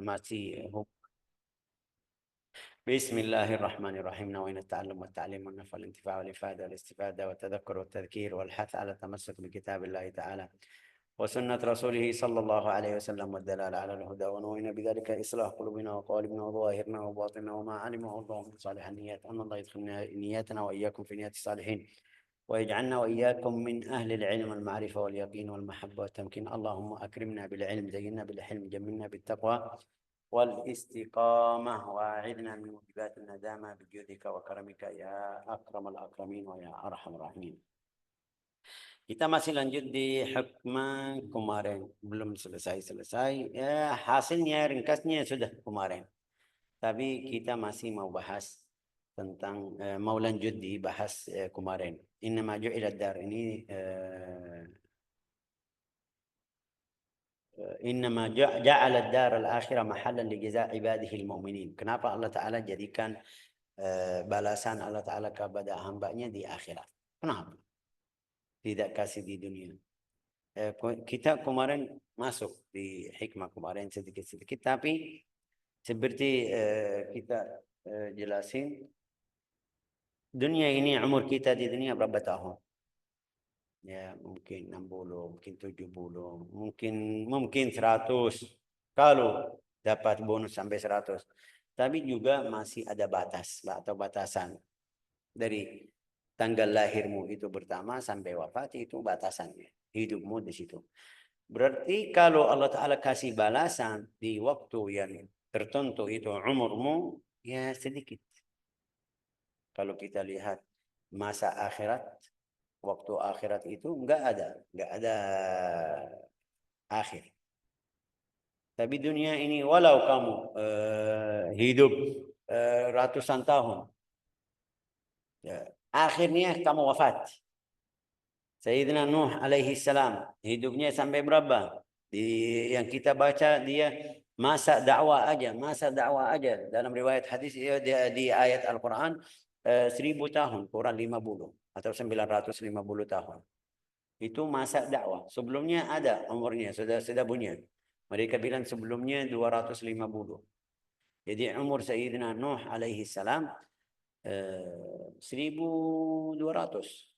masih بسم الله الرحمن الرحيم نوينا التعلم والتعليم والنفع والانتفاع والإفادة والاستفادة والتذكر والتذكير والحث على التمسك بكتاب الله تعالى وسنة رسوله صلى الله عليه وسلم والدلالة على الهدى، ونوينا بذلك إصلاح قلوبنا وقوالبنا وظواهرنا وباطننا وما علمه الله من صالح النيات، أن الله يدخل نياتنا وإياكم في نيات الصالحين ويجعلنا وإياكم من أهل العلم والمعرفة واليقين والمحبة والتمكين. اللهم أكرمنا بالعلم، زينا بالحلم، جملنا بالتقوى والاستقامة، وأعذنا من موجبات الندامة بجودك وكرمك يا أكرم الأكرمين ويا أرحم الراحمين. Kita masih lanjut di hikmah kemarin, belum selesai. Ya, hasilnya ringkasnya sudah kemarin. Tapi kita masih mau bahas tentang mau lanjut di bahas kemarin. Innama ju'ila ad-dar ini innama ja'ala ad-dar al-akhirah mahallan li jazaa' ibadihi al-mu'minin. Kenapa Allah Taala jadikan balasan Allah Taala kepada hambanya di akhirat? Kenapa? Tidak kasih di dunia. Kita kemarin masuk di hikmah kemarin sedikit-sedikit, tapi seperti kita jelasin, dunia ini umur kita di dunia berapa tahun? Ya mungkin 60, mungkin 70, mungkin 100 kalau dapat bonus sampai 100. Tapi juga masih ada batas atau batasan dari tanggal lahirmu itu pertama sampai wafat, itu batasannya, hidupmu di situ. Berarti kalau Allah Ta'ala kasih balasan di waktu yang tertentu itu umurmu ya sedikit. Kalau kita lihat masa akhirat, waktu akhirat itu enggak ada akhir. Tapi dunia ini walau kamu hidup ratusan tahun, ya, akhirnya kamu wafat. Sayyidina Nuh alaihi salam hidupnya sampai berapa? Yang kita baca dia masa dakwah aja. Dalam riwayat hadis di ayat Al-Quran 1000 tahun kurang 50 atau 950 tahun. Itu masa dakwah. Sebelumnya ada umurnya sudah punya. Mereka bilang sebelumnya 250. Jadi umur Sayyidina Nuh alaihi salam 1200.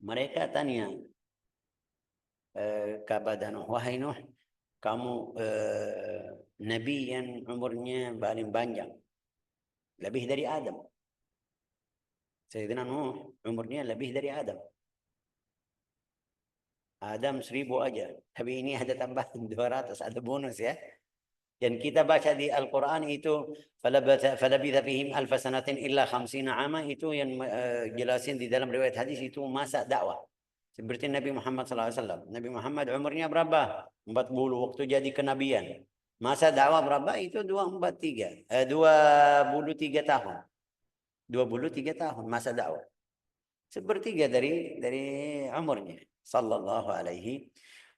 Mereka tanya kepada Nuh, wahai Nuh, kamu nabi yang umurnya paling panjang, lebih dari Adam. Sayyidina Nuh umurnya lebih dari Adam. Adam 1000 aja, tapi ini ada tambahan 200, ada bonus ya. Yang kita baca di Al-Quran itu falabitha fihim alfa sanatin illa 50 ama, itu yang jelasin di dalam riwayat hadis itu masa dakwah. Seperti Nabi Muhammad SAW. Nabi Muhammad umurnya berapa? 40 waktu jadi kenabian. Masa dakwah berapa? Itu 23 tahun. 23 tahun masa dakwah. Sepertiga dari umurnya sallallahu alaihi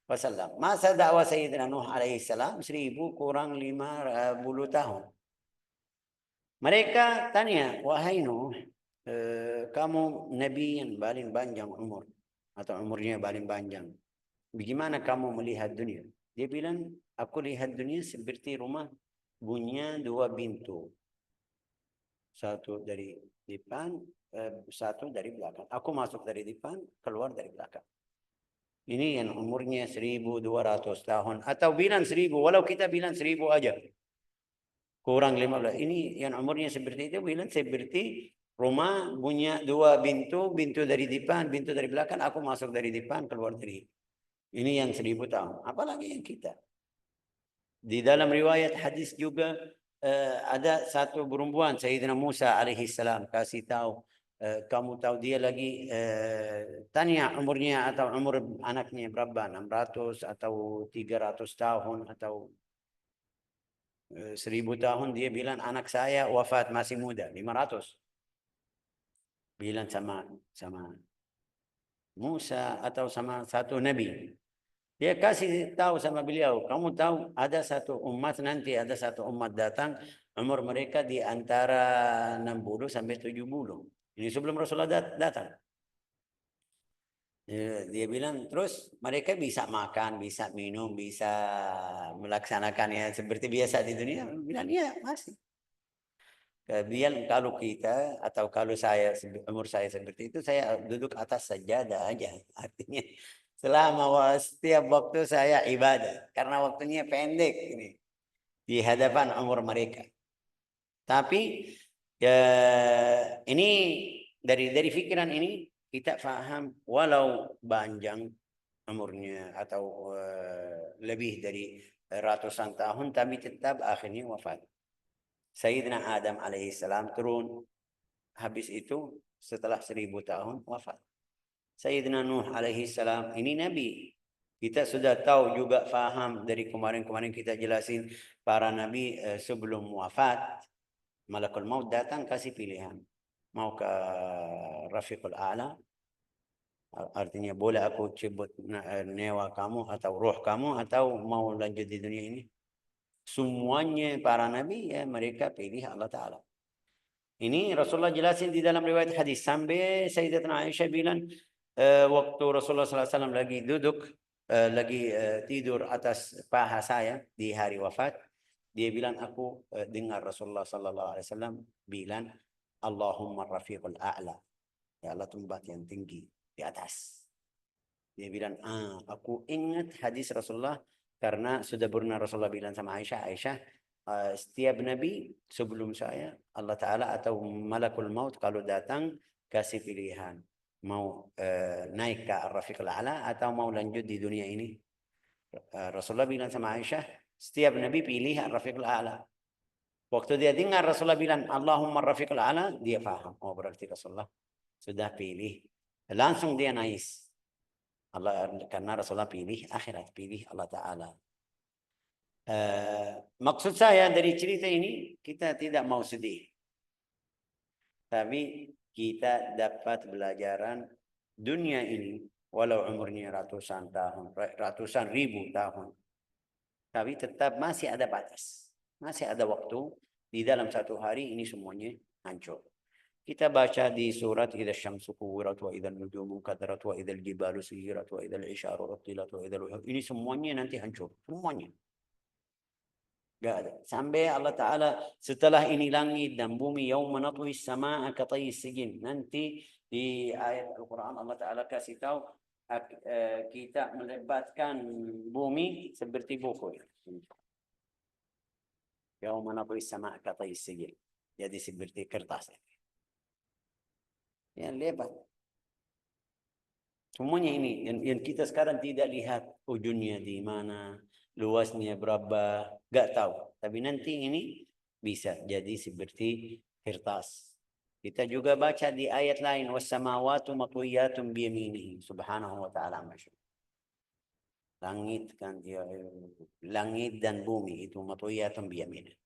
wasallam. Masa dakwah Sayyidina Nuh alaihi salam 1000 kurang 50 tahun. Mereka tanya, wahai Nuh, kamu nabi yang paling panjang umur atau umurnya paling panjang, bagaimana kamu melihat dunia? Dia bilang, aku lihat dunia seperti rumah punya 2 pintu. Satu dari depan, satu dari belakang. Aku masuk dari depan, keluar dari belakang. Ini yang umurnya 1200 tahun. Atau bilang 1000, walau kita bilang 1000 aja. Kurang 15. Ini yang umurnya seperti itu, bilang seperti rumah punya 2 pintu dari depan, pintu dari belakang. Aku masuk dari depan, keluar dari. Ini yang 1000 tahun. Apalagi yang kita. Di dalam riwayat hadis juga ada satu perempuan, Sayyidina Musa alaihi salam, kasih tahu, kamu tahu dia lagi tanya umurnya atau umur anaknya berapa, 600 atau 300 tahun atau 1000 tahun. Dia bilang anak saya wafat masih muda, 500. Bilang sama Musa atau sama satu nabi. Dia kasih tahu sama beliau, kamu tahu ada satu umat nanti, ada satu umat datang, umur mereka di antara 60 sampai 70. Ini sebelum Rasulullah datang. Dia bilang terus mereka bisa makan, bisa minum, bisa melaksanakannya seperti biasa di dunia. Bilang iya masih. Kemudian kalau kita atau kalau saya umur saya seperti itu, saya duduk atas sajadah aja. Artinya selama setiap waktu saya ibadah karena waktunya pendek ini di hadapan umur mereka. Tapi ini dari pikiran ini kita paham walau panjang umurnya atau lebih dari ratusan tahun, tapi tetap akhirnya wafat. Sayyidina Adam alaihissalam turun, habis itu setelah 1000 tahun wafat. Sayyidina Nuh alaihissalam ini nabi. Kita sudah tahu juga faham dari kemarin-kemarin kita jelasin para nabi sebelum wafat malakul maut datang kasih pilihan. Mau ke Rafiqul A'la, artinya boleh aku cabut nyawa kamu atau roh kamu atau mau lanjut di dunia ini. Semuanya para nabi ya mereka pilih Allah Ta'ala. Ini Rasulullah jelasin di dalam riwayat hadis sampai Sayyidatuna Aisyah bilang waktu Rasulullah SAW lagi duduk lagi tidur atas paha saya di hari wafat, dia bilang aku dengar Rasulullah SAW bilang Allahumma rafiqul a'la, ya Allah tempat yang tinggi di atas. Dia bilang aku ingat hadis Rasulullah karena sudah pernah Rasulullah bilang sama Aisyah, Aisyah setiap nabi sebelum saya Allah Ta'ala atau malakul maut kalau datang kasih pilihan mau naik ke Ar-Rafiqul A'la atau mau lanjut di dunia ini. Rasulullah bilang sama Aisyah setiap nabi pilih Ar-Rafiqul A'la. Waktu dia dengar Rasulullah bilang Allahumma Ar-Rafiqul A'la, dia faham oh berarti Rasulullah sudah pilih, langsung dia nangis Allah karena Rasulullah pilih akhirat, pilih Allah Ta'ala. Maksud saya dari cerita ini kita tidak mau sedih, tapi kita dapat belajaran dunia ini walau umurnya ratusan tahun, ratusan ribu tahun, tapi tetap masih ada batas, masih ada waktu di dalam satu hari ini semuanya hancur. Kita baca di surat idza syamsu kuwirat wa idzan nujumu kadarat wa idzal jibalu suyirat wa idzal isyaru utilat wa idzal ini semuanya nanti hancur semuanya. Gak ada. Sampai Allah Ta'ala setelah ini langit dan bumi yauma natwi sama'a katayis sijin. Nanti di ayat Al-Quran Allah Ta'ala kasih tahu kita melebatkan bumi seperti buku. Yauma natwi sama'a katayis sijin. Jadi seperti kertas. Ya lebat. Semuanya ini yang kita sekarang tidak lihat ujungnya di mana. Luasnya berapa, gak tahu. Tapi nanti ini bisa jadi seperti kertas. Kita juga baca di ayat lain wassamawatu matwiyatun biyaminihi subhanahu wa ta'ala. Langit kan ya, langit dan bumi itu matwiyatun biyaminihi.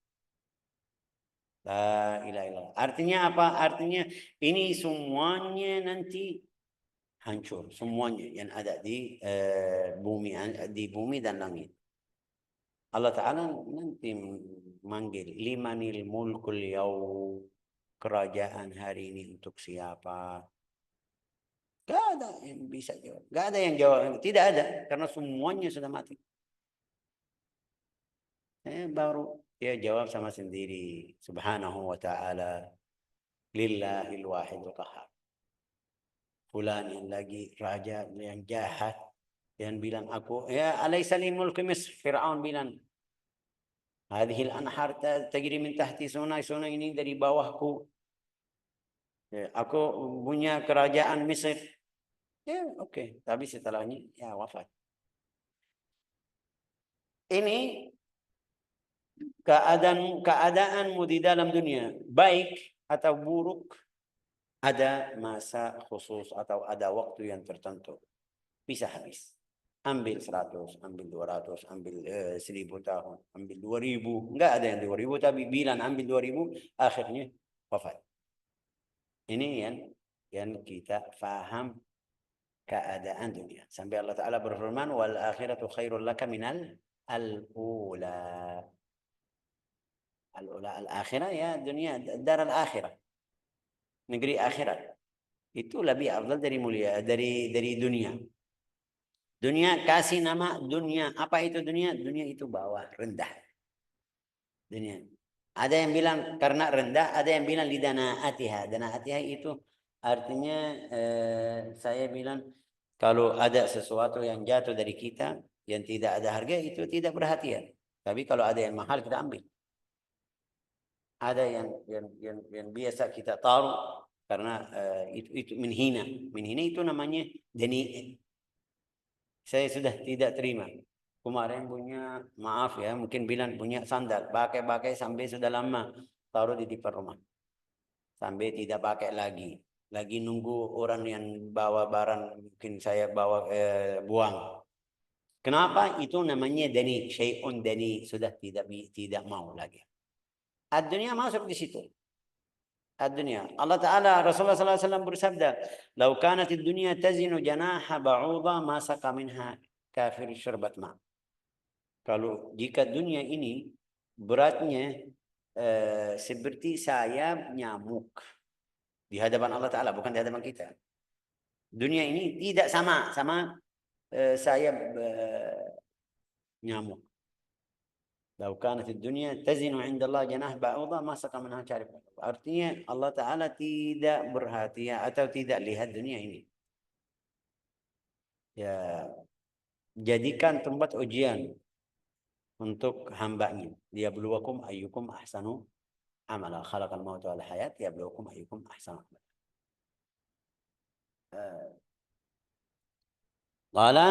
La ilaha illallah. Artinya apa? Artinya ini semuanya nanti hancur, semuanya yang ada di bumi dan langit. Allah Ta'ala nanti manggil limanil mulkul yaum, kerajaan hari ini untuk siapa? Gak ada yang bisa jawab. Gak ada yang jawab. Tidak ada. Karena semuanya sudah mati. Baru dia jawab sama sendiri. Subhanahu wa ta'ala. Lillahil wahidul qahhar. Fulan yang lagi raja yang jahat. Yang bilang aku. Ya alaysa li mulku Misr. Fir'aun bilang. Hadhil anhar tajri min tahti sungai ini dari bawahku. Ya, aku punya kerajaan Mesir. Ya, oke. Tapi setelahnya ya wafat. Ini keadaanmu di dalam dunia, baik atau buruk, ada masa khusus atau ada waktu yang tertentu. Bisa habis. Ambil 100, ambil 200, ambil 1000 tahun, ambil 2000. Enggak ada yang 2000, tapi bilang ambil 2000, akhirnya wafat. Ini yang kita faham keadaan dunia. Sampai Allah Ta'ala berfirman, wal akhiratu khairul laka minal al-ula. Al-ula, al-akhirah ya dunia, dar al-akhirah. Negeri akhirat. itu lebih afdal dari mulia dari dunia. Dunia kasih nama dunia. Apa itu dunia? Dunia itu bawah, rendah. Dunia. Ada yang bilang karena rendah, ada yang bilang lidanaatiha. Danaatiha itu artinya saya bilang kalau ada sesuatu yang jatuh dari kita yang tidak ada harga itu tidak perhatian. Tapi kalau ada yang mahal kita ambil. Ada yang biasa kita taruh karena itu menghina. Menghina itu namanya dani. Saya sudah tidak terima. Kemarin punya, maaf ya, mungkin bilang punya sandal. Pakai-pakai sampai sudah lama. Taruh di depan rumah. Sampai tidak pakai lagi. Lagi nunggu orang yang bawa barang, mungkin saya bawa buang. Kenapa? Itu namanya dani. Syai'un dani. Sudah tidak mau lagi. Ad-dunya masuk di situ. Ad-dunya. Allah Ta'ala, Rasulullah SAW bersabda, "Lau kanatid dunya tazinu janaha ba'udha ma saqa minha kafir syurbat ma." Kalau jika dunia ini beratnya seperti sayap nyamuk di hadapan Allah Ta'ala, bukan di hadapan kita. Dunia ini tidak sama sayap nyamuk. Lau kanatid dunya tazinu 'inda Allah janah ba'udha ma saqa minha kafir. Artinya Allah Ta'ala tidak berhati atau tidak lihat dunia ini. Ya, jadikan tempat ujian untuk hambanya. Liyabluwakum ayyukum ahsanu amala. Khalaqal mauta wal hayat liyabluwakum ayyukum ahsanu amala. Qala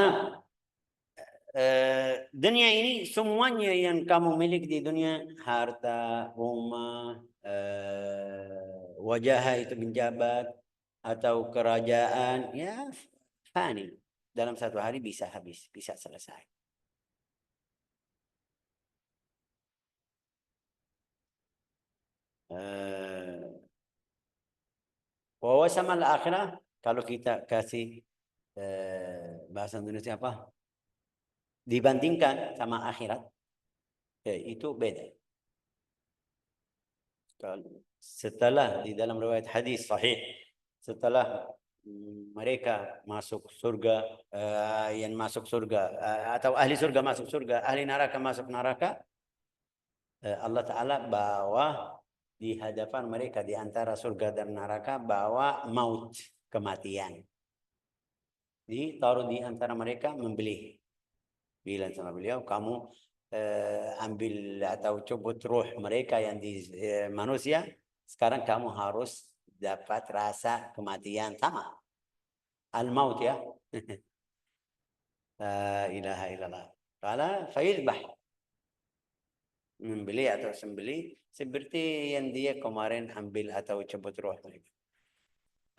dunia ini semuanya yang kamu miliki di dunia, harta, rumah, wajah itu menjabat atau kerajaan, ya fani. Dalam satu hari bisa habis, bisa selesai. Wawasamal akhirah, kalau kita kasih bahasa Indonesia apa? Dibandingkan sama akhirat, itu beda. Setelah di dalam riwayat hadis sahih, setelah mereka masuk surga, yang masuk surga atau ahli surga masuk surga, ahli neraka masuk neraka, Allah Ta'ala bawa di hadapan mereka di antara surga dan neraka, bawa maut, kematian. Ditaruh di antara mereka, membeli. Bilang sama beliau, kamu ambil atau cubut ruh mereka yang di manusia, sekarang kamu harus dapat rasa kematian sama. Al-maut ya. La ilaha illallah. Qala fayizbah. Membeli atau sembeli seperti yang dia kemarin ambil atau cubut ruh mereka.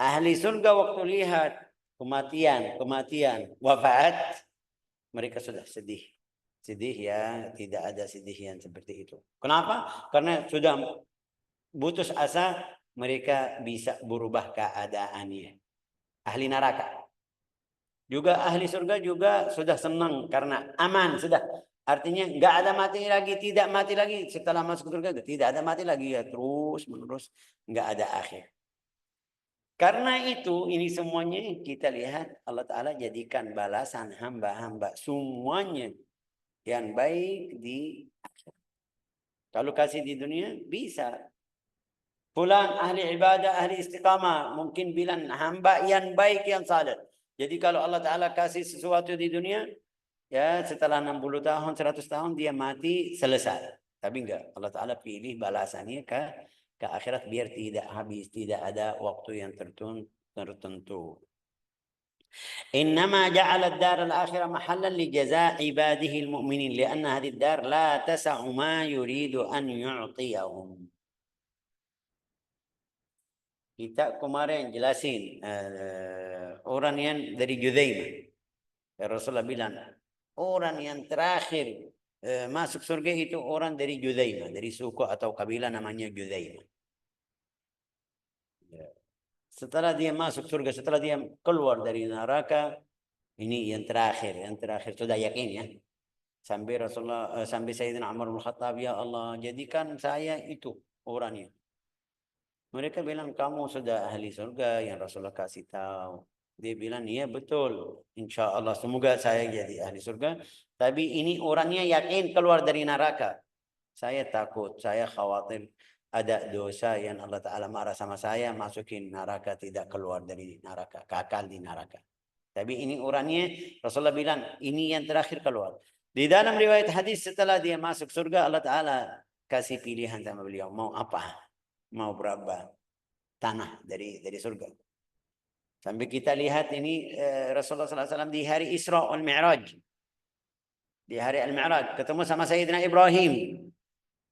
Ahli surga waktu lihat kematian, wafat, mereka sudah sedih. Sedih ya, tidak ada sedih yang seperti itu. Kenapa? Karena sudah putus asa, mereka bisa berubah keadaannya. Ahli neraka. Juga ahli surga juga sudah senang karena aman sudah. Artinya nggak ada mati lagi, tidak mati lagi. Setelah masuk surga tidak ada mati lagi ya, terus menerus nggak ada akhir. Karena itu ini semuanya kita lihat Allah Ta'ala jadikan balasan hamba-hamba semuanya yang baik di akhirat. Kalau kasih di dunia bisa. Fulan ahli ibadah, ahli istiqamah, mungkin bilang hamba yang baik, yang saleh. Jadi kalau Allah Ta'ala kasih sesuatu di dunia, ya setelah 60 tahun, 100 tahun dia mati, selesai. Tapi enggak, Allah Ta'ala pilih balasannya ke akhirat biar tidak habis, tidak ada waktu yang tertentu. إنما جعل الدار الآخرة محلا لجزاء عباده المؤمنين لأن هذه الدار لا تسع ما يريد أن يعطيهم. Kita kemarin jelasin orang yang dari Judzaimah. Rasulullah bilang orang yang terakhir masuk surga itu orang dari Judzaimah, dari suku atau kabilah namanya Judzaimah. Setelah dia masuk surga, setelah dia keluar dari neraka, ini yang terakhir sudah yakin ya. Sampai Rasulullah, sampai Sayyidina Umar bin Khattab, ya Allah jadikan saya itu orangnya. Mereka bilang kamu sudah ahli surga yang Rasulullah kasih tahu. Dia bilang iya betul. Insya Allah semoga saya jadi ahli surga. Tapi ini orangnya yakin keluar dari neraka. Saya takut, saya khawatir ada dosa yang Allah Ta'ala marah sama saya, masukin neraka, tidak keluar dari neraka, kekal di neraka. Tapi ini orangnya, Rasulullah bilang, ini yang terakhir keluar. Di dalam riwayat hadis setelah dia masuk surga, Allah Ta'ala kasih pilihan sama beliau, mau apa? Mau berapa tanah dari surga. Sampai kita lihat ini Rasulullah SAW di hari Isra wal Mi'raj. Di hari Al-Mi'raj, ketemu sama Sayyidina Ibrahim.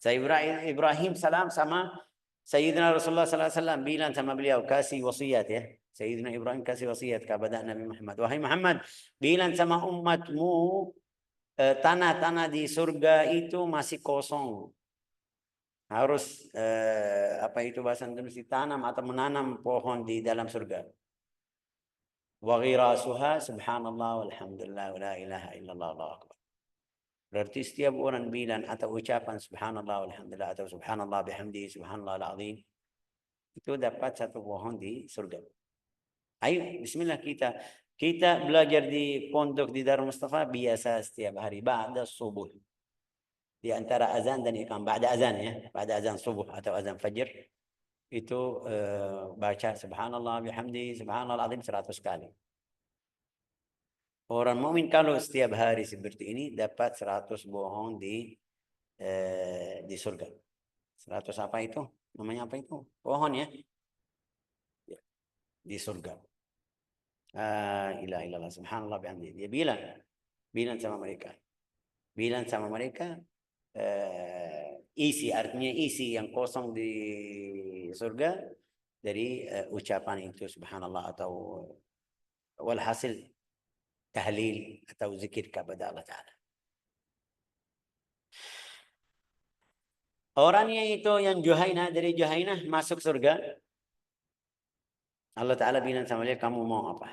Sayyidina Ibrahim salam sama Sayyidina Rasulullah SAW bilang sama beliau kasih wasiat ya. Sayyidina Ibrahim kasih wasiat kepada Nabi Muhammad. Wahai Muhammad, bilang sama umatmu tanah-tanah di surga itu masih kosong. Harus apa itu bahasa Indonesia, tanam atau menanam pohon di dalam surga. Wa ghirasuha subhanallah walhamdulillah wa la ilaha illallah Allahu akbar. Berarti setiap orang bilang atau ucapan subhanallah walhamdulillah atau subhanallah bihamdi subhanallah al-azim itu dapat satu pohon di surga. Ayo bismillah kita belajar di pondok di Darul Mustafa biasa setiap hari ba'da subuh. Di antara azan dan iqam, ba'da azan ya, ba'da azan subuh atau azan fajr itu baca subhanallah bihamdi subhanallah al-azim 100 kali. Orang mukmin kalau setiap hari seperti ini dapat 100 pohon di surga. 100 apa itu? Namanya apa itu? Pohon ya. Di surga. Ilaha illallah subhanallah bihamdi. Dia bilang sama mereka. Bilang sama mereka isi, artinya isi yang kosong di surga dari ucapan itu subhanallah atau walhasil tahlil atau zikir kepada Allah Ta'ala. Orangnya itu yang Juhainah, dari Juhainah masuk surga. Allah Ta'ala bilang sama dia, kamu mau apa?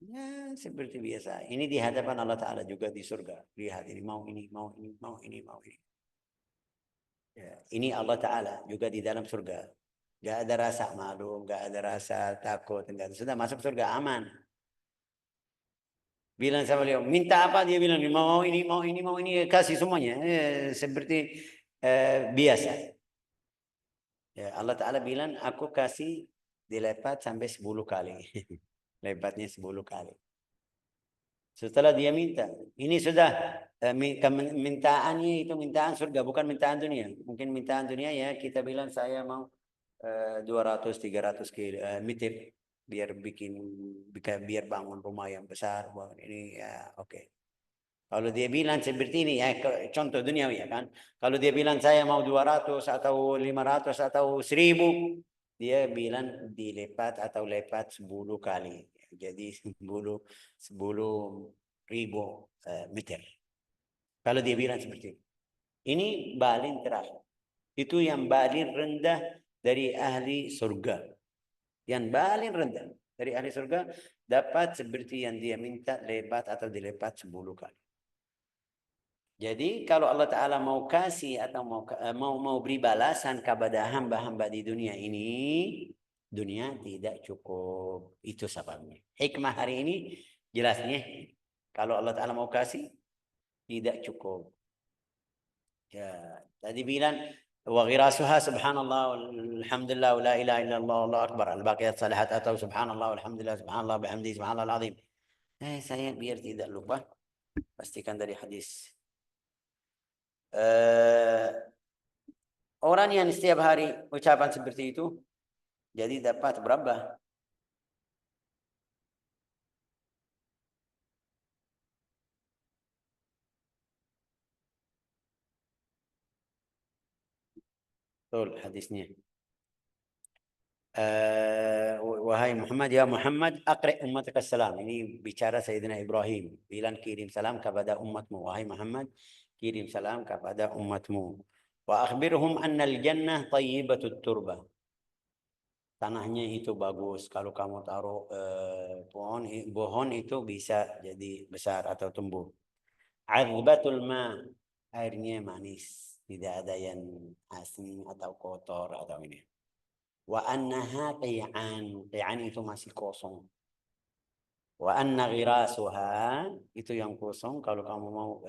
Ya seperti biasa. Ini di hadapan Allah Ta'ala juga di surga. Lihat ini, mau ini, mau ini, mau ini, mau ini. Ya, ini Allah Ta'ala juga di dalam surga. Gak ada rasa malu, gak ada rasa takut. Sudah masuk surga, aman. Bilang sama beliau, minta apa? Dia bilang, mau ini, mau ini, mau ini. Kasih semuanya. Seperti biasa. Ya, Allah Ta'ala bilang, aku kasih dilepat sampai 10 kali. Lepatnya 10 kali. Setelah dia minta, ini sudah mintaannya itu mintaan surga, bukan mintaan dunia. Mungkin mintaan dunia ya kita bilang saya mau 200-300 meter biar biar bangun rumah yang besar. Ini ya oke. Kalau dia bilang seperti ini ya contoh dunia ya kan. Kalau dia bilang saya mau 200 atau 500 atau 1000, dia bilang dilipat atau lepat 10 kali. Jadi 10 ribu meter. Kalau dia bilang seperti itu. Ini paling terakhir. Itu yang paling rendah dari ahli surga. Yang paling rendah dari ahli surga dapat seperti yang dia minta lepat atau dilepat 10 kali. Jadi kalau Allah Ta'ala mau kasih atau mau beri balasan kepada hamba-hamba di dunia ini, dunia tidak cukup. Itu sebabnya. Hikmah hari ini jelasnya kalau Allah Ta'ala mau kasih tidak cukup. Ya, tadi bilang wa ghirasuha subhanallah walhamdulillah la ilaha illallah Allahu akbar al-baqiyat salihat atau subhanallah walhamdulillah subhanallah bihamdi subhanallah al-azim. Saya biar tidak lupa pastikan dari hadis. Orang yang setiap hari ucapan seperti itu jadi dapat berapa? Betul hadisnya. Wahai Muhammad, ya Muhammad, aqri ummatak salam. Ini bicara Sayyidina Ibrahim. Bilang kirim salam kepada umatmu. Wahai Muhammad, kirim salam kepada umatmu. Wa akhbirhum anna al-jannah tayyibatut turbah. Tanahnya itu bagus. Kalau kamu taruh pohon itu bisa jadi besar atau tumbuh. Azbatul ma, airnya manis. Tidak ada yang asin atau kotor atau ini. Wa annaha qi'an. Qi'an itu masih kosong. Wa anna ghirasuha, itu yang kosong. Kalau kamu mau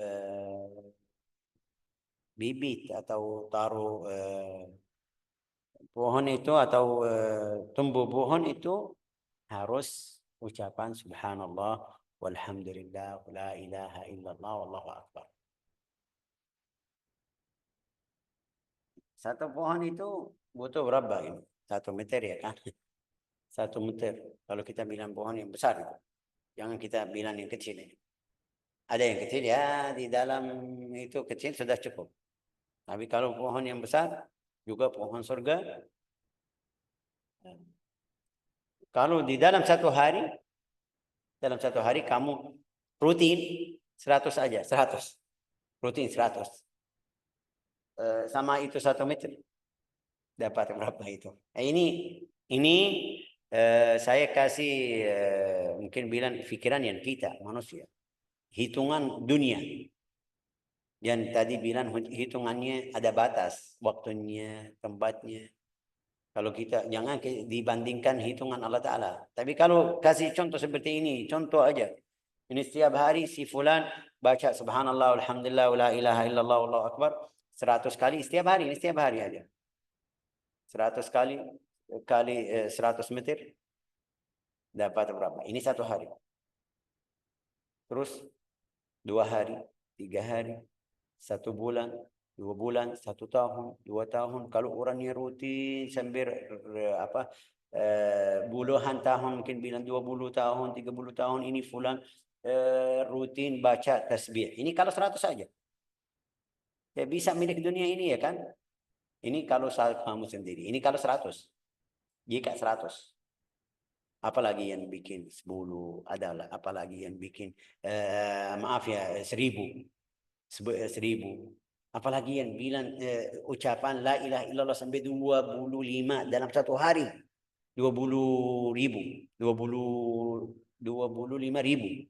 bibit atau taruh pohon itu atau tumbuh pohon itu harus ucapan subhanallah walhamdulillah la ilaha illallah wallahu akbar. Satu pohon itu butuh berapa ini? 1 meter ya kan? 1 meter. Kalau kita bilang pohon yang besar itu. Jangan kita bilang yang kecil ini. Ada yang kecil ya, di dalam itu kecil sudah cukup. Tapi kalau pohon yang besar, juga pohon surga. Kalau di dalam satu hari kamu rutin 100 aja, 100. Rutin 100. Sama itu 1 meter. Dapat berapa itu? Ini saya kasih mungkin bilang pikiran yang kita manusia. Hitungan dunia. Yang tadi bilang hitungannya ada batas, waktunya, tempatnya. Kalau kita jangan dibandingkan hitungan Allah Ta'ala. Tapi kalau kasih contoh seperti ini, contoh aja. Ini setiap hari si fulan baca subhanallah, alhamdulillah, la ilaha illallah, Allahu akbar 100 kali setiap hari, ini setiap hari aja. 100 kali 100 meter dapat berapa? Ini 1 hari. Terus 2 hari, 3 hari, 1 bulan, 2 bulan, 1 tahun, 2 tahun. Kalau orangnya rutin sambil puluhan tahun, mungkin bilang 20 tahun, 30 tahun, ini fulan rutin baca tasbih. Ini kalau 100 saja. Ya bisa milik dunia ini ya kan? Ini kalau kamu sendiri. Ini kalau 100. Jika 100. Apalagi yang bikin 10, adalah apalagi yang bikin 1000. 1000. Apalagi yang bilang ucapan la ilaha illallah sampai 25 dalam 1 hari. 20.000. 25.000.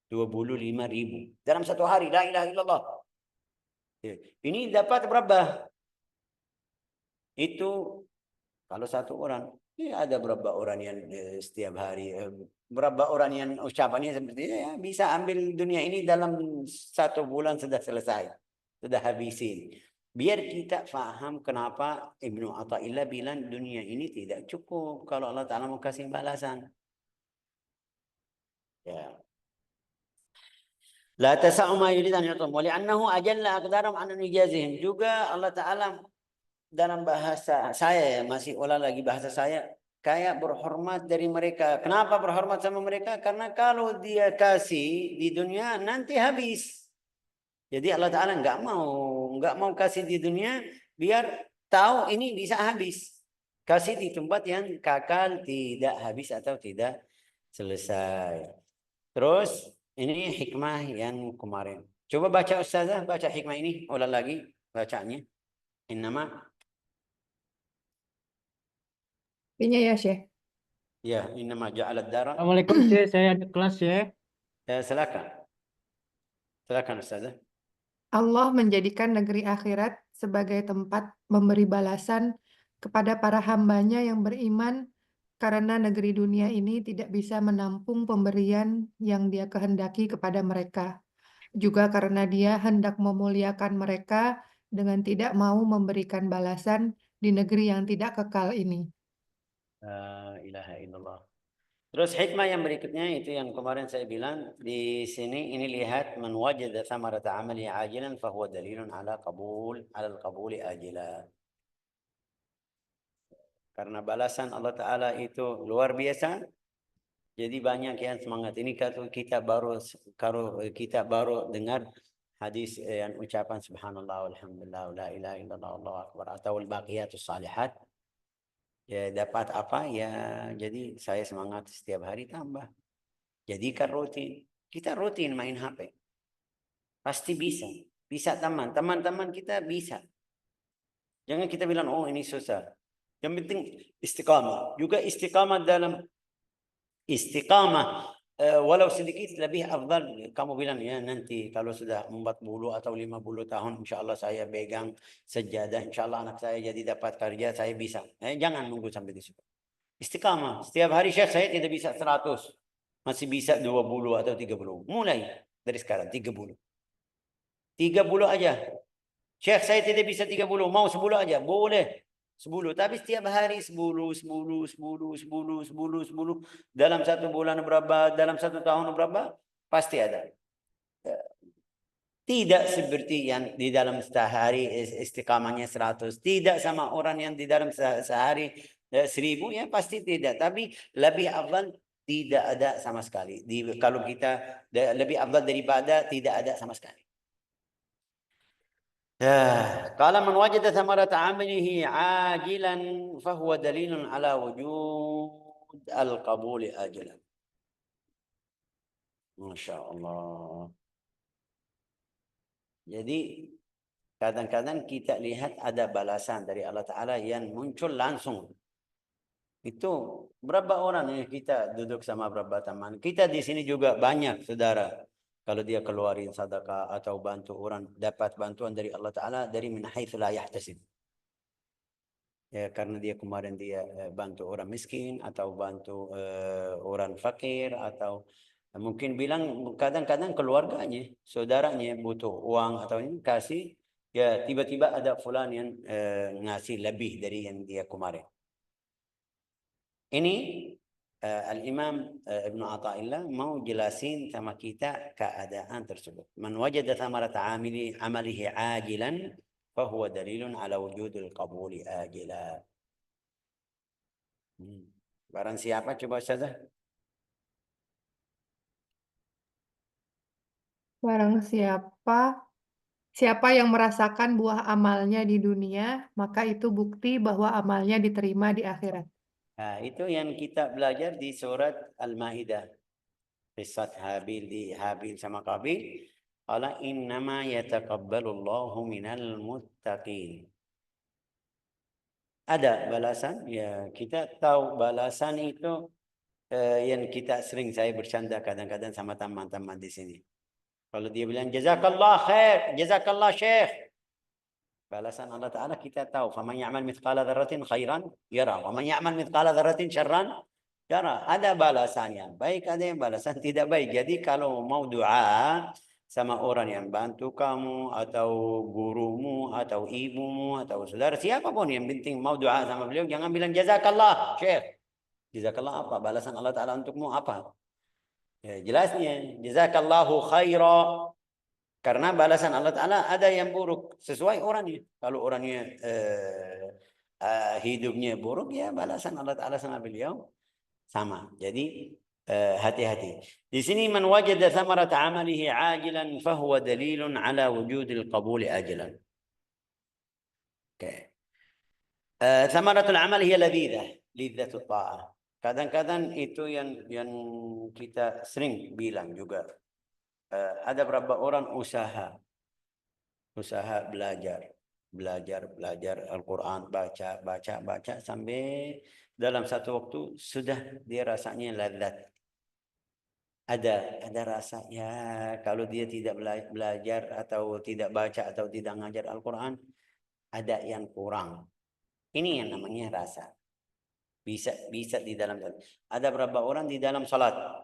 25.000 dalam 1 hari la ilaha illallah. Ini dapat berapa? Itu kalau 1 orang. Ada berapa orang yang setiap hari, berapa orang yang ucapannya seperti ini, ya, bisa ambil dunia ini dalam 1 bulan sudah selesai, sudah habisin. Biar kita faham kenapa Ibnu Athaillah bilang dunia ini tidak cukup kalau Allah Ta'ala mau kasih balasan. Ya. La tasa'u ma yurid an yutum wa li'annahu ajalla aqdaram an nijazihim. Juga Allah Ta'ala dalam bahasa saya, masih ulang lagi bahasa saya, kayak berhormat dari mereka. Kenapa berhormat sama mereka? Karena kalau dia kasih di dunia nanti habis. Jadi Allah Ta'ala nggak mau kasih di dunia biar tahu ini bisa habis. Kasih di tempat yang kekal, tidak habis atau tidak selesai. Terus ini hikmah yang kemarin. Coba baca Ustazah, baca hikmah ini, ulang lagi bacanya. Innama. Ini ya, Syekh. Ya, innama ja'alad dara. Assalamualaikum, Syekh. Saya ada kelas, Syekh. Silakan. Silakan Ustazah. Allah menjadikan negeri akhirat sebagai tempat memberi balasan kepada para hambanya yang beriman karena negeri dunia ini tidak bisa menampung pemberian yang Dia kehendaki kepada mereka. Juga karena Dia hendak memuliakan mereka dengan tidak mau memberikan balasan di negeri yang tidak kekal ini. La ilaha illallah. Terus hikmah yang berikutnya itu yang kemarin saya bilang di sini, ini lihat man wajada thamarata amali ajilan fahuwa dalilun ala al-qabuli ajila. Karena balasan Allah Ta'ala itu luar biasa. Jadi banyak yang semangat. Ini kalau kita baru dengar hadis yang ucapan subhanallah walhamdulillah la ilaha illallah Allahu akbar atau al-baqiyatus salihat. Ya dapat apa ya, jadi saya semangat setiap hari tambah. Jadikan rutin. Kita rutin main HP. Pasti bisa. Bisa teman-teman kita bisa. Jangan kita bilang oh ini susah. Yang penting istiqamah. Juga istiqamah walau sedikit lebih afdal. Kamu bilang ya nanti kalau sudah 40 atau 50 tahun insya Allah saya pegang sejadah, insya Allah anak saya jadi dapat kerja, saya bisa. Jangan nunggu sampai di situ. Istiqamah. Setiap hari Syekh saya tidak bisa 100. Masih bisa 20 atau 30. Mulai dari sekarang 30. 30 aja. Syekh saya tidak bisa 30, mau 10 aja, boleh. 10, tapi setiap hari 10, 10, 10, 10, 10, 10. Dalam 1 bulan berapa, dalam 1 tahun berapa, pasti ada. Tidak seperti yang di dalam sehari istiqamahnya 100. Tidak sama orang yang di dalam sehari 1000, ya pasti tidak. Tapi lebih afdal tidak ada sama sekali. Kalau kita lebih afdal daripada tidak ada sama sekali. قال من وجد ثمرة عمله عاجلا فهو دليل على وجود القبول آجلا. ما شاء الله. Jadi kadang-kadang kita lihat ada balasan dari Allah Ta'ala yang muncul langsung. Itu berapa orang yang kita duduk sama berapa teman. Kita di sini juga banyak saudara. Kalau dia keluarin sedekah atau bantu orang, dapat bantuan dari Allah Ta'ala dari min haitsu la yahtasib. Ya, karena dia kemarin dia bantu orang miskin atau bantu orang fakir atau mungkin bilang kadang-kadang keluarganya, saudaranya butuh uang atau ini kasih, ya tiba-tiba ada fulan yang ngasih lebih dari yang dia kemarin. Ini Al-Imam Ibnu Athaillah mau jelasin sama kita keadaan tersebut. Man wajada thamarata amalihi ajilan fahuwa dalilun ala wujudil qabuli ajila. Barang siapa coba saja? Barang siapa yang merasakan buah amalnya di dunia, maka itu bukti bahwa amalnya diterima di akhirat. Nah, itu yang kita belajar di surat Al-Maidah. Qissah Habil sama Qabil. Qala innama yataqabbalullahu minal muttaqin. Ada balasan, ya kita tahu balasan itu yang kita sering saya bercanda kadang-kadang sama teman-teman di sini. Kalau dia bilang jazakallah khair, jazakallah syekh. Balasan Allah Ta'ala kita tahu. Faman ya'mal mithqala dzarratin khairan yara. Wa man ya'mal mithqala dzarratin syarran yara. Ada balasannya. Baik, ada yang balasan tidak baik. Jadi kalau mau doa sama orang yang bantu kamu atau gurumu atau ibumu atau saudara siapapun yang penting mau doa sama beliau, jangan bilang jazakallah syekh. Jazakallah apa? Balasan Allah Ta'ala untukmu apa? Ya, jelasnya jazakallahu khaira. Karena balasan Allah Ta'ala ada yang buruk sesuai orangnya. Kalau orangnya hidupnya buruk, ya balasan Allah Ta'ala sama beliau sama. Jadi hati-hati. Di sini man wajada thamarata amalihi ajilan fahuwa dalilun ala wujudil qabuli ajilan. Okay. Thamaratul amal hiya ladhidah, lidhatul ta'ah. Kadang-kadang itu yang kita sering bilang juga. Ada berapa orang usaha belajar Al-Quran, baca sampai dalam satu waktu sudah dia rasanya lezat. Ada rasa ya kalau dia tidak belajar atau tidak baca atau tidak ngajar Al-Quran, ada yang kurang. Ini yang namanya rasa. Bisa di dalam. Ada berapa orang di dalam salat.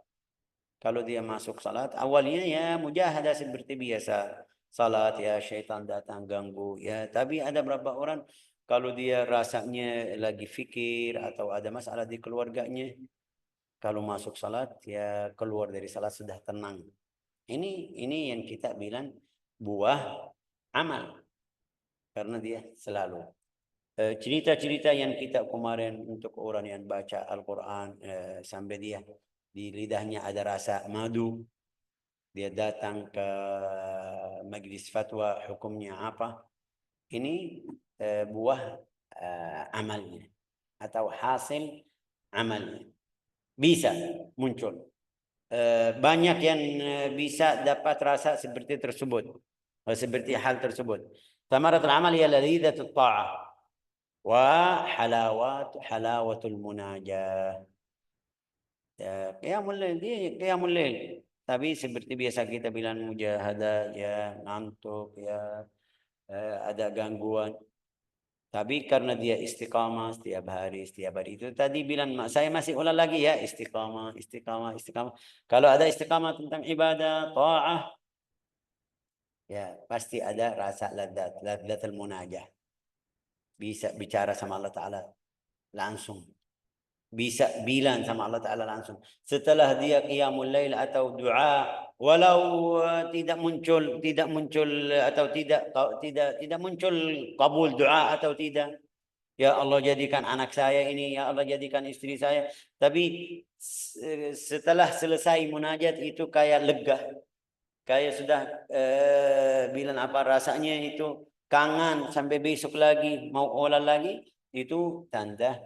Kalau dia masuk salat, awalnya ya mujahadah seperti biasa. Salat ya syaitan datang ganggu ya. Tapi ada berapa orang kalau dia rasanya lagi fikir atau ada masalah di keluarganya, kalau masuk salat ya keluar dari salat sudah tenang. Ini yang kita bilang buah amal. Karena dia selalu cerita-cerita yang kita kemarin untuk orang yang baca Al-Quran sampai dia di lidahnya ada rasa madu, dia datang ke majlis fatwa hukumnya apa, ini buah amalnya atau hasil amalnya bisa muncul. Banyak yang bisa dapat rasa seperti tersebut, seperti hal tersebut. Thamaratul amal ya ladhidatul ta'ah wa halawatul munajah. Qiyamul lail, dia qiyamul lail. Tapi seperti biasa kita bilang mujahadah, ya ngantuk, ya ada gangguan. Tapi karena dia istiqamah setiap hari itu. Tadi bilang saya masih ulang lagi ya, istiqamah. Kalau ada istiqamah tentang ibadah, ta'ah, ya pasti ada rasa ladzatul munajah. Bisa bicara sama Allah Ta'ala langsung. Bisa bilang sama Allah Ta'ala langsung. Setelah dia qiyamul lail atau doa, walau tidak muncul atau tidak muncul kabul doa atau tidak. Ya Allah jadikan anak saya ini, ya Allah jadikan istri saya. Tapi setelah selesai munajat itu kayak lega. Kayak sudah bilang apa rasanya itu, kangen sampai besok lagi, mau olah lagi. Itu tanda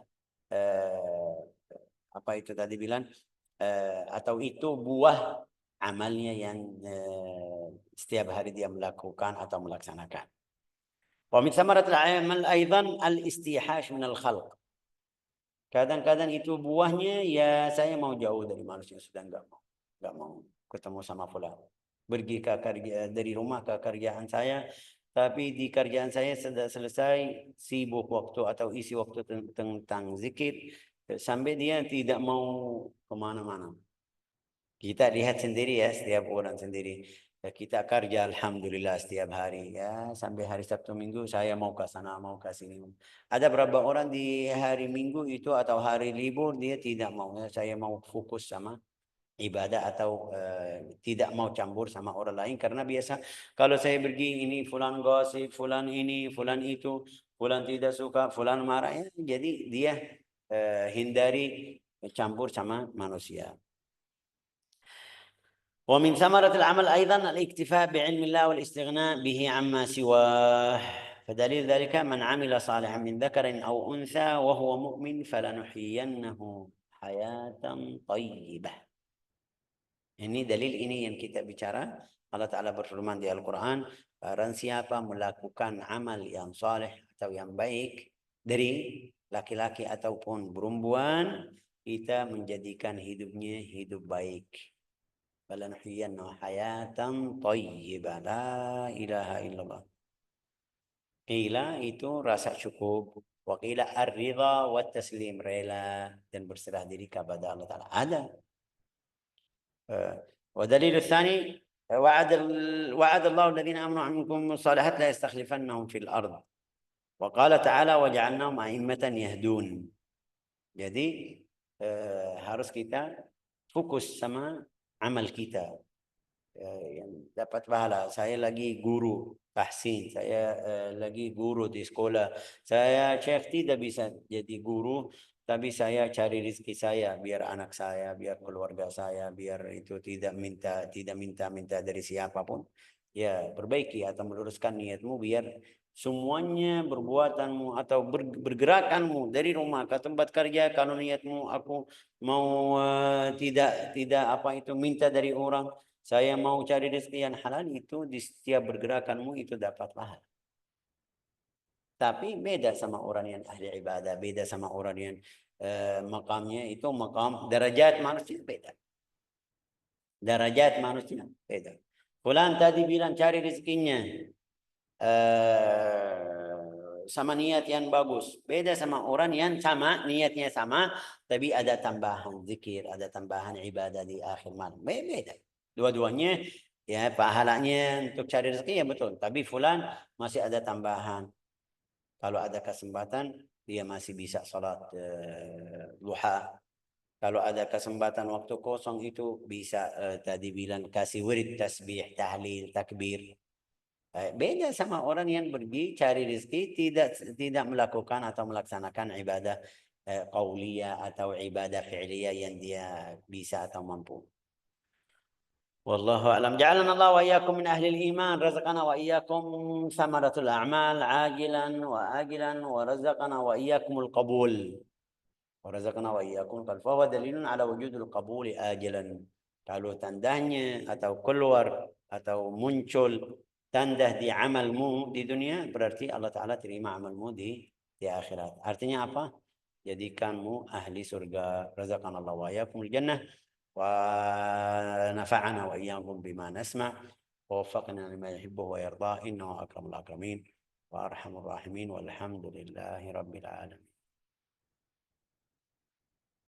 apa itu tadi bilang, atau itu buah amalnya yang setiap hari dia melakukan atau melaksanakan. Wa min thamaratil amal aidan al-istihash min al-khalq. Kadang-kadang itu buahnya ya saya mau jauh dari manusia, sudah enggak mau ketemu sama fulan. Pergi ke kerja, dari rumah ke kerjaan saya, tapi di kerjaan saya sudah selesai, sibuk waktu atau isi waktu tentang zikir, sampai dia tidak mau kemana-mana. Kita lihat sendiri ya, setiap orang sendiri. Kita kerja alhamdulillah setiap hari ya, sampai hari Sabtu Minggu saya mau ke sana, mau ke sini. Ada berapa orang di hari Minggu itu atau hari libur dia tidak mau, saya mau fokus sama ibadah atau tidak mau campur sama orang lain, karena biasa kalau saya pergi ini fulan gosip, fulan ini, fulan itu, fulan tidak suka, fulan marah ya, jadi dia hindari campur sama manusia. ومن ثمرة العمل أيضا الاكتفاء بعلم الله والاستغناء به عما سواه. فدليل ذلك من عمل صالحا من ذكر أو أنثى وهو مؤمن فلنحيينه حياة طيبة. Ini dalil ini yang kita bicara. Allah Ta'ala berfirman di Al-Quran, barang siapa melakukan amal yang saleh atau yang baik dari laki-laki ataupun perempuan, kita menjadikan hidupnya hidup baik. فلنحيينه حياة طيبة لا إله إلا الله. Qila itu rasa cukup. Wa qila ar-ridha wa taslim, rela dan berserah diri kepada Allah Ta'ala. Ada. ودليل الثاني وعد الله الذين آمنوا منكم الصالحات لا يستخلفنهم في الأرض. وقال تعالى وجعلناهم أئمة يهدون. Jadi harus kita fokus sama amal kita yang dapat pahala. Saya lagi guru tahsin, saya lagi guru di sekolah, saya syekh tidak bisa jadi guru, tapi saya cari rezeki saya biar anak saya, biar keluarga saya, biar itu tidak minta dari siapapun. Ya, perbaiki atau meluruskan niatmu biar semuanya perbuatanmu atau bergerakanmu dari rumah ke tempat kerja, kalau niatmu aku mau tidak apa itu minta dari orang, saya mau cari rezeki yang halal, itu di setiap bergerakanmu itu dapat pahala. Tapi beda sama orang yang ahli ibadah, beda sama orang yang makamnya itu makam derajat manusia beda. Derajat manusia beda. Fulan tadi bilang cari rezekinya sama niat yang bagus, beda sama orang yang sama niatnya sama tapi ada tambahan zikir, ada tambahan ibadah di akhir malam. Beda. Dua-duanya ya pahalanya untuk cari rezeki ya betul, tapi fulan masih ada tambahan. Kalau ada kesempatan dia masih bisa salat duha. Kalau ada kesempatan waktu kosong itu bisa tadi bilang kasih wirid, tasbih, tahlil, takbir. Beda sama orang yang pergi cari rezeki tidak melakukan atau melaksanakan ibadah qauliyah atau ibadah fi'liyah yang dia bisa atau mampu. Wallahu a'lam. Ja'alana Allah wa iyyakum min ahli al-iman, razaqana wa iyyakum thamaratul a'mal ajilan wa ajilan wa razaqana wa iyyakumul qabul. Wa razaqana wa iyyakum fa huwa dalilun ala wujudil qabuli ajilan. Kalau tandanya atau keluar atau muncul tanda di amalmu di dunia, berarti Allah Ta'ala terima amalmu di akhirat. Artinya apa? jadikanmu ahli surga. Razaqanallahu wa iyyakumul jannah wa nafa'ana wa iyyakum bima nasma' wa waffaqna lima yuhibbu wa yarda innahu akramul akramin wa arhamur rahimin walhamdulillahi rabbil alamin.